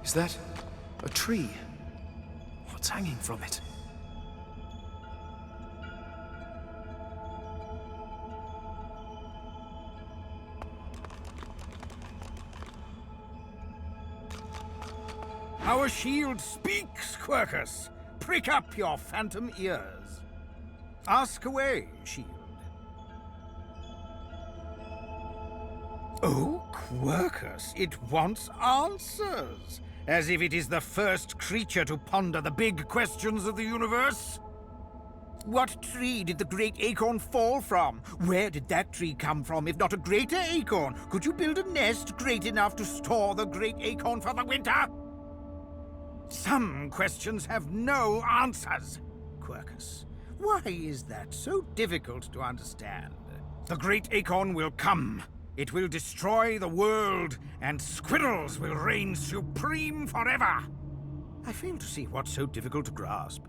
Is that a tree? What's hanging from it? Our shield speaks, Quercus. Prick up your phantom ears. Ask away, shield. Oh, Quercus, it wants answers. As if it is the first creature to ponder the big questions of the universe. What tree did the great acorn fall from? Where did that tree come from, if not a greater acorn? Could you build a nest great enough to store the great acorn for the winter? Some questions have no answers, Quercus. Why is that so difficult to understand? The great acorn will come. It will destroy the world, and squirrels will reign supreme forever. I fail to see what's so difficult to grasp.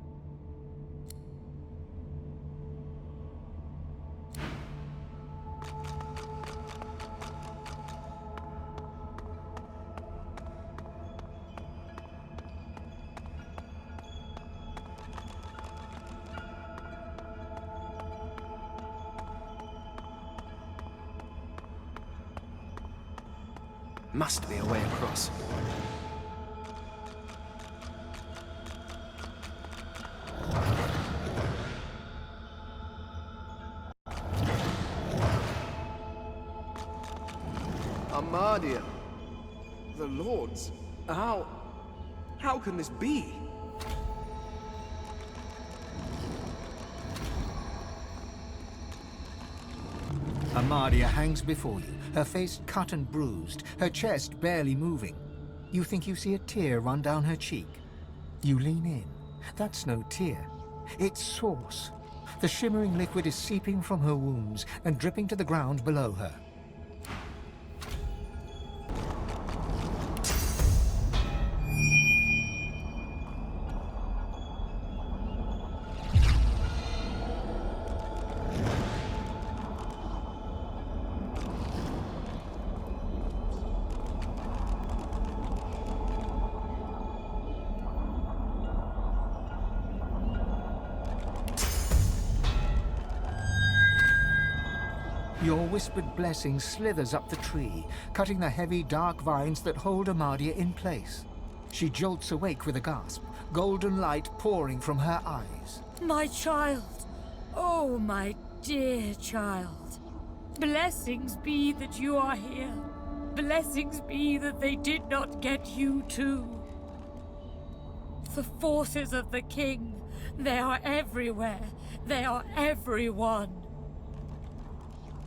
Must be a way across. Armadia. The Lords. How can this be? Armadia hangs before you, her face cut and bruised, her chest barely moving. You think you see a tear run down her cheek. You lean in. That's no tear. It's sauce. The shimmering liquid is seeping from her wounds and dripping to the ground below her. Your whispered blessing slithers up the tree, cutting the heavy, dark vines that hold Armadia in place. She jolts awake with a gasp, golden light pouring from her eyes. My child! Oh, my dear child. Blessings be that you are here. Blessings be that they did not get you too. The forces of the king, they are everywhere. They are everyone.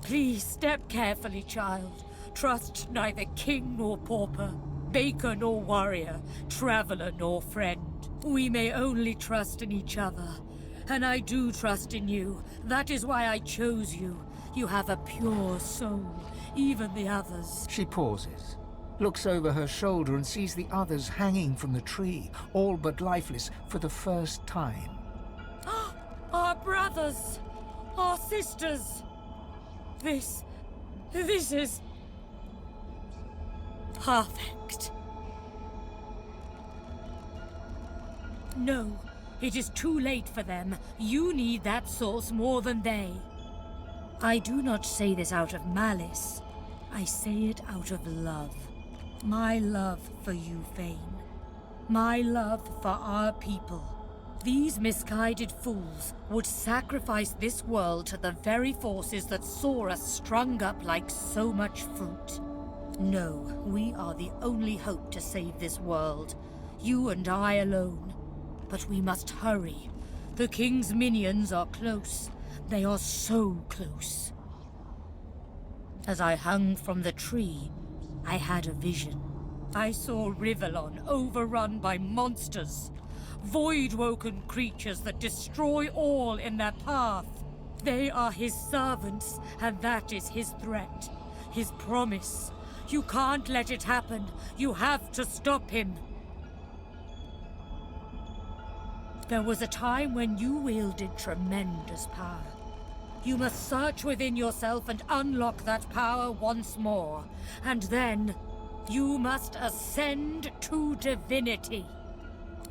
Please step carefully, child. Trust neither king nor pauper, baker nor warrior, traveler nor friend. We may only trust in each other. And I do trust in you. That is why I chose you. You have a pure soul, even the others. She pauses, looks over her shoulder and sees the others hanging from the tree, all but lifeless for the first time. Our brothers! Our sisters! This is... perfect. No, it is too late for them. You need that source more than they. I do not say this out of malice. I say it out of love. My love for you, Vayne. My love for our people. These misguided fools would sacrifice this world to the very forces that saw us strung up like so much fruit. No, we are the only hope to save this world. You and I alone. But we must hurry. The King's minions are close. They are so close. As I hung from the tree, I had a vision. I saw Rivellon overrun by monsters. Void-woken creatures that destroy all in their path. They are his servants, and that is his threat. His promise. You can't let it happen. You have to stop him. There was a time when you wielded tremendous power. You must search within yourself and unlock that power once more. And then You must ascend to divinity.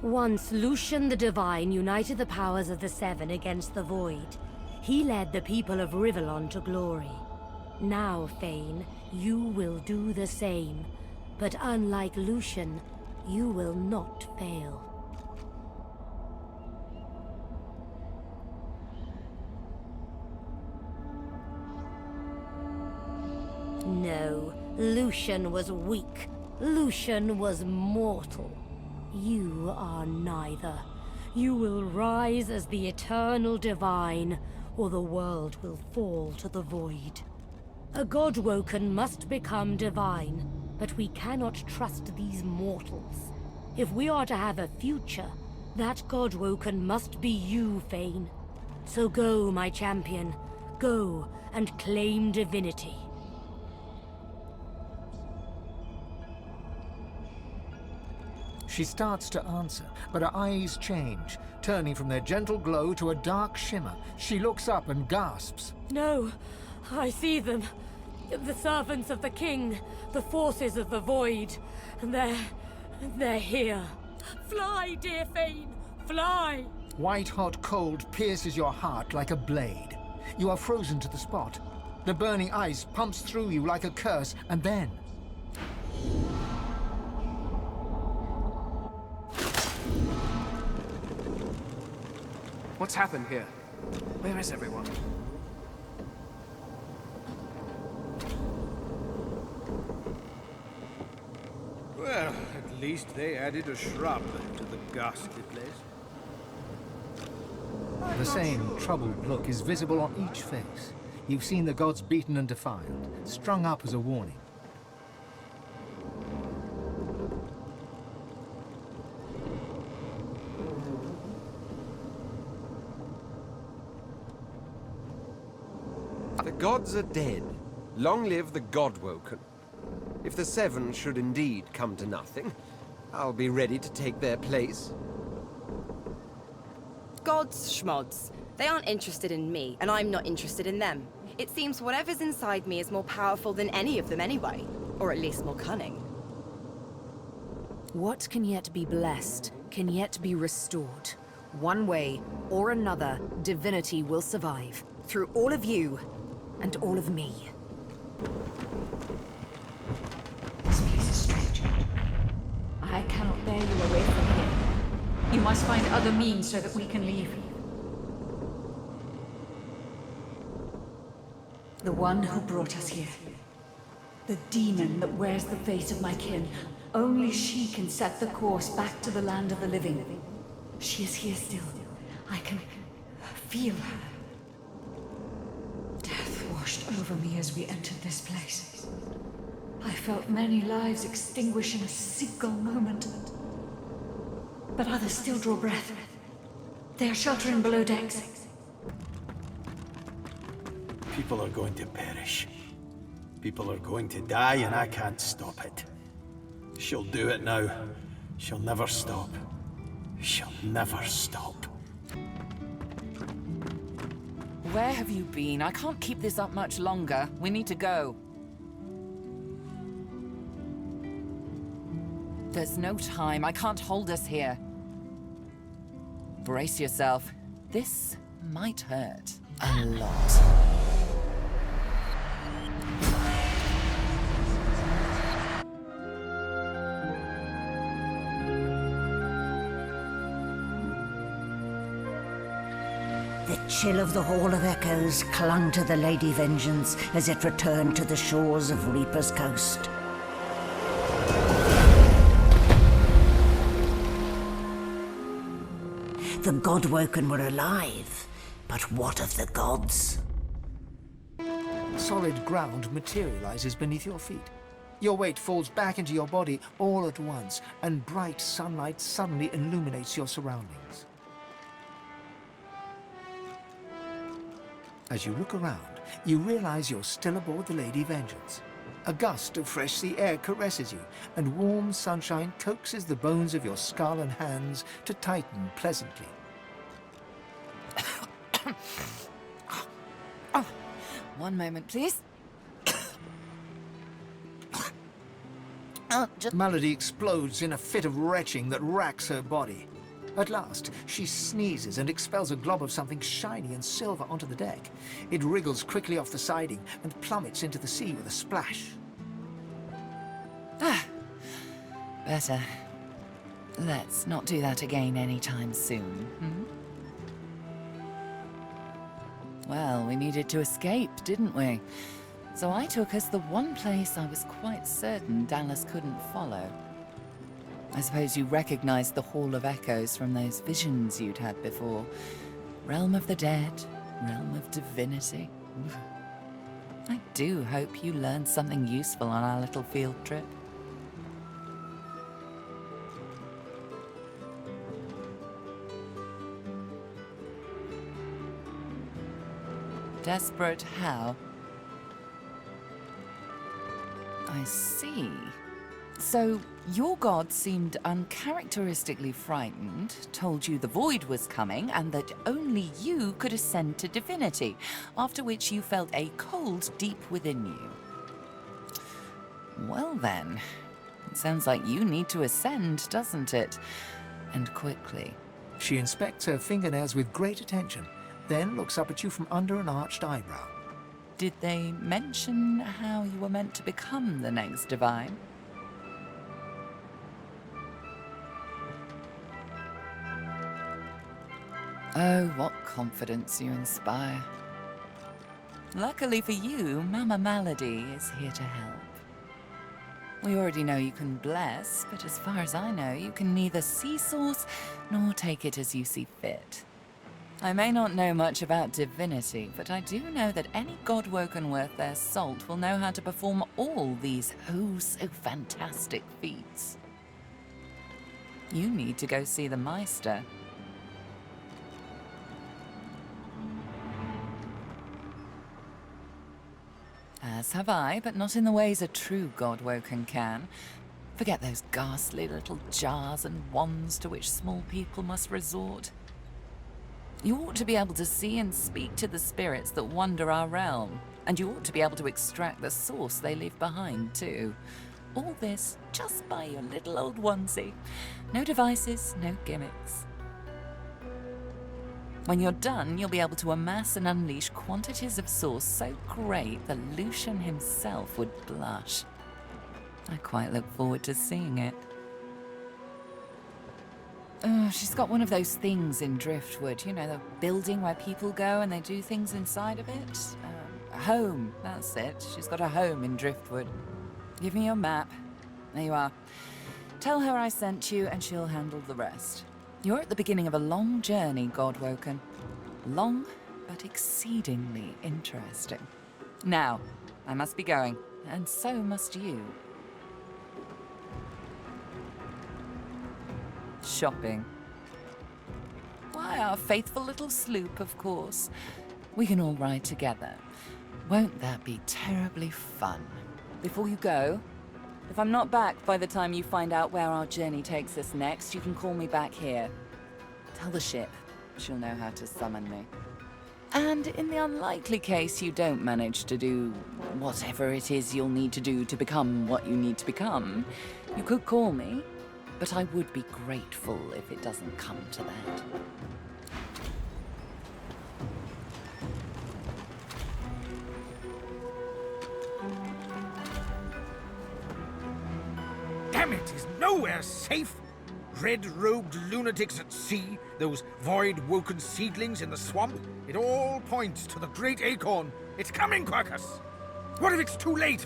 Once Lucian the Divine united the powers of the Seven against the Void. He led the people of Rivellon to glory. Now, Thane, you will do the same. But unlike Lucian, you will not fail. No, Lucian was weak. Lucian was mortal. You are neither. You will rise as the eternal divine, or the world will fall to the void. A Godwoken must become divine, but we cannot trust these mortals. If we are to have a future, that Godwoken must be you, Thane. So go, my champion. Go and claim divinity. She starts to answer, but her eyes change, turning from their gentle glow to a dark shimmer. She looks up and gasps. No, I see them. The servants of the king, the forces of the void. They're here. Fly, dear Thane, fly! White-hot cold pierces your heart like a blade. You are frozen to the spot. The burning ice pumps through you like a curse, and then... What's happened here? Where is everyone? Well, at least they added a shrub to the ghastly place. The same troubled look is visible on each face. You've seen the gods beaten and defiled, strung up as a warning. The gods are dead. Long live the Godwoken. If the Seven should indeed come to nothing, I'll be ready to take their place. Gods, schmods. They aren't interested in me, and I'm not interested in them. It seems whatever's inside me is more powerful than any of them anyway. Or at least more cunning. What can yet be blessed, can yet be restored. One way or another, divinity will survive. Through all of you, and all of me. This place is strange. I cannot bear you away from here. You must find other means so that we can leave. The one who brought us here. The demon that wears the face of my kin. Only she can set the course back to the land of the living. She is here still. I can feel her. Death washed over me as we entered this place. I felt many lives extinguish in a single moment. But others still draw breath. They are sheltering below decks. People are going to perish. People are going to die, and I can't stop it. She'll do it now. She'll never stop. She'll never stop. Where have you been? I can't keep this up much longer. We need to go. There's no time. I can't hold us here. Brace yourself. This might hurt a lot. The chill of the Hall of Echoes clung to the Lady Vengeance as it returned to the shores of Reaper's Coast. The Godwoken were alive, but what of the gods? Solid ground materializes beneath your feet. Your weight falls back into your body all at once, and bright sunlight suddenly illuminates your surroundings. As you look around, you realize you're still aboard the Lady Vengeance. A gust of fresh sea air caresses you, and warm sunshine coaxes the bones of your skull and hands to tighten pleasantly. One moment, please. Malady explodes in a fit of retching that racks her body. At last, she sneezes and expels a glob of something shiny and silver onto the deck. It wriggles quickly off the siding and plummets into the sea with a splash. Better. Let's not do that again anytime soon, Well, we needed to escape, didn't we? So I took us the one place I was quite certain Dallas couldn't follow. I suppose you recognized the Hall of Echoes from those visions you'd had before. Realm of the dead, realm of divinity. I do hope you learned something useful on our little field trip. Desperate how? I see. So, your god seemed uncharacteristically frightened, told you the void was coming, and that only you could ascend to divinity, after which you felt a cold deep within you. Well then, it sounds like you need to ascend, doesn't it? And quickly. She inspects her fingernails with great attention, then looks up at you from under an arched eyebrow. Did they mention how you were meant to become the next divine? Oh, what confidence you inspire. Luckily for you, Mama Malady is here to help. We already know you can bless, but as far as I know, you can neither see source nor take it as you see fit. I may not know much about divinity, but I do know that any godwoken worth their salt will know how to perform all these so fantastic feats. You need to go see the Meister. As have I, but not in the ways a true godwoken can. Forget those ghastly little jars and wands to which small people must resort. You ought to be able to see and speak to the spirits that wander our realm, and you ought to be able to extract the source they leave behind, too. All this just by your little old onesie. No devices, no gimmicks. When you're done, you'll be able to amass and unleash quantities of source so great that Lucian himself would blush. I quite look forward to seeing it. She's got one of those things in Driftwood, you know, the building where people go and they do things inside of it. A home, that's it. She's got a home in Driftwood. Give me your map. There you are. Tell her I sent you and she'll handle the rest. You're at the beginning of a long journey, Godwoken. Long, but exceedingly interesting. Now, I must be going, and so must you. Shopping. Why, our faithful little sloop, of course. We can all ride together. Won't that be terribly fun? Before you go, if I'm not back by the time you find out where our journey takes us next, you can call me back here. Tell the ship. She'll know how to summon me. And in the unlikely case you don't manage to do whatever it is you'll need to do to become what you need to become, you could call me, but I would be grateful if it doesn't come to that. Damn it, is nowhere safe! Red-robed lunatics at sea, those void-woken seedlings in the swamp. It all points to the great acorn. It's coming, Quercus! What if it's too late,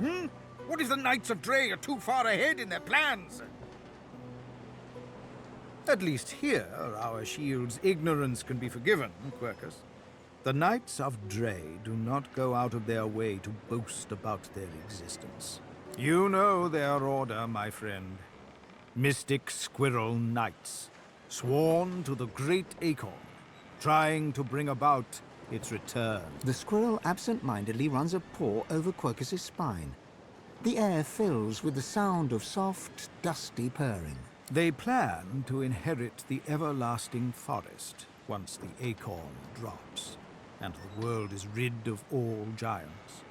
What if the Knights of Dre are too far ahead in their plans? At least here, our shield's ignorance can be forgiven, Quercus. The Knights of Dre do not go out of their way to boast about their existence. You know their order, my friend. Mystic Squirrel Knights, sworn to the great acorn, trying to bring about its return. The squirrel absent-mindedly runs a paw over Quercus's spine. The air fills with the sound of soft, dusty purring. They plan to inherit the everlasting forest once the acorn drops, and the world is rid of all giants.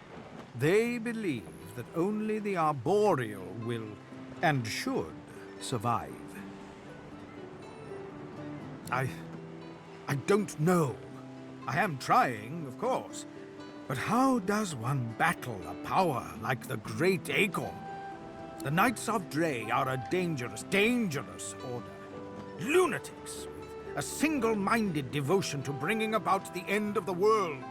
They believe that only the arboreal will and should survive. I don't know. I am trying, of course. But how does one battle a power like the Great Acorn? The Knights of Dre are a dangerous, dangerous order. Lunatics with a single-minded devotion to bringing about the end of the world.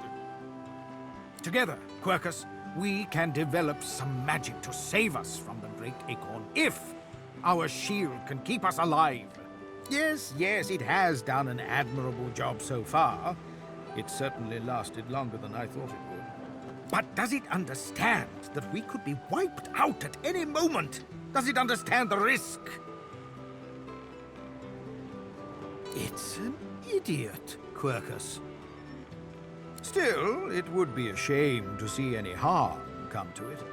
Together, Quercus, we can develop some magic to save us from the Great Acorn, if our shield can keep us alive. Yes, it has done an admirable job so far. It certainly lasted longer than I thought it would. But does it understand that we could be wiped out at any moment? Does it understand the risk? It's an idiot, Quercus. Still, it would be a shame to see any harm come to it.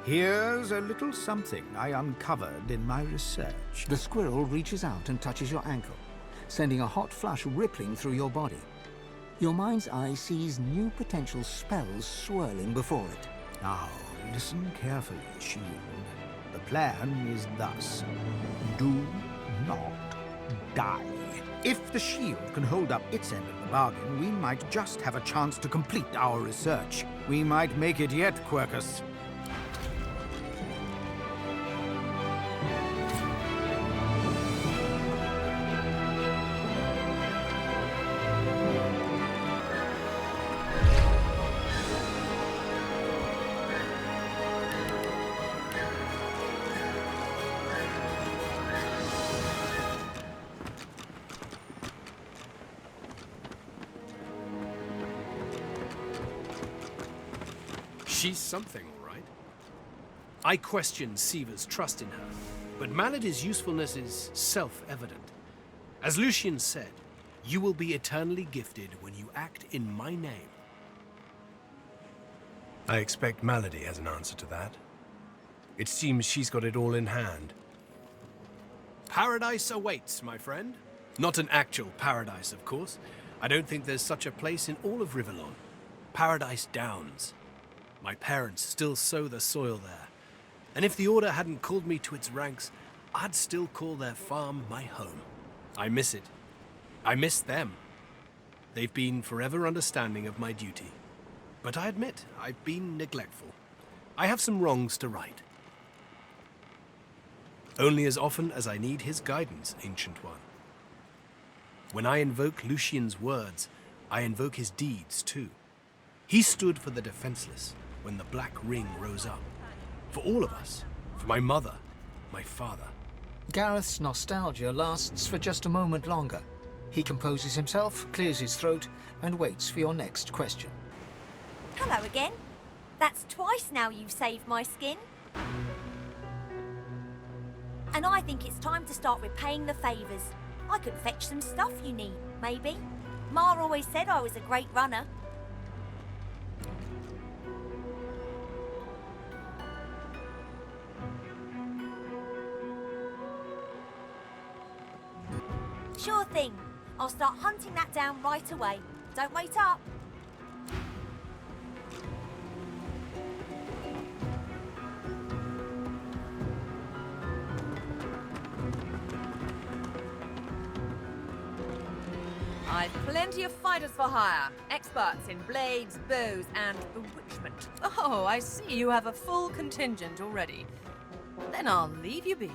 Here's a little something I uncovered in my research. The squirrel reaches out and touches your ankle, sending a hot flush rippling through your body. Your mind's eye sees new potential spells swirling before it. Now, listen carefully, Shield. The plan is thus. Do not die. If the shield can hold up its end of the bargain, we might just have a chance to complete our research. We might make it yet, Quercus. She's something, all right. I question Siva's trust in her, but Malady's usefulness is self-evident. As Lucian said, you will be eternally gifted when you act in my name. I expect Malady has an answer to that. It seems she's got it all in hand. Paradise awaits, my friend. Not an actual paradise, of course. I don't think there's such a place in all of Rivellon. Paradise Downs. My parents still sow the soil there. And if the Order hadn't called me to its ranks, I'd still call their farm my home. I miss it. I miss them. They've been forever understanding of my duty. But I admit, I've been neglectful. I have some wrongs to right. Only as often as I need his guidance, Ancient One. When I invoke Lucian's words, I invoke his deeds too. He stood for the defenseless when the Black Ring rose up. For all of us. For my mother, my father. Gareth's nostalgia lasts for just a moment longer. He composes himself, clears his throat, and waits for your next question. Hello again. That's twice now you've saved my skin. And I think it's time to start repaying the favours. I could fetch some stuff you need, maybe. Ma always said I was a great runner. Sure thing. I'll start hunting that down right away. Don't wait up. I've plenty of fighters for hire. Experts in blades, bows, and bewitchment. Oh, I see you have a full contingent already. Then I'll leave you be.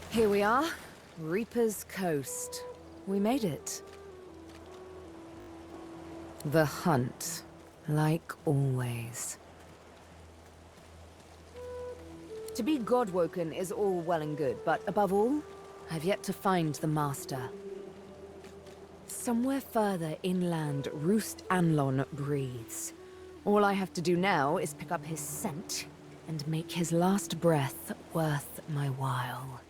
Here we are, Reaper's Coast. We made it. The hunt, like always. To be Godwoken is all well and good, but above all, I've yet to find the Master. Somewhere further inland, Roost Anlon breathes. All I have to do now is pick up his scent and make his last breath worth my while.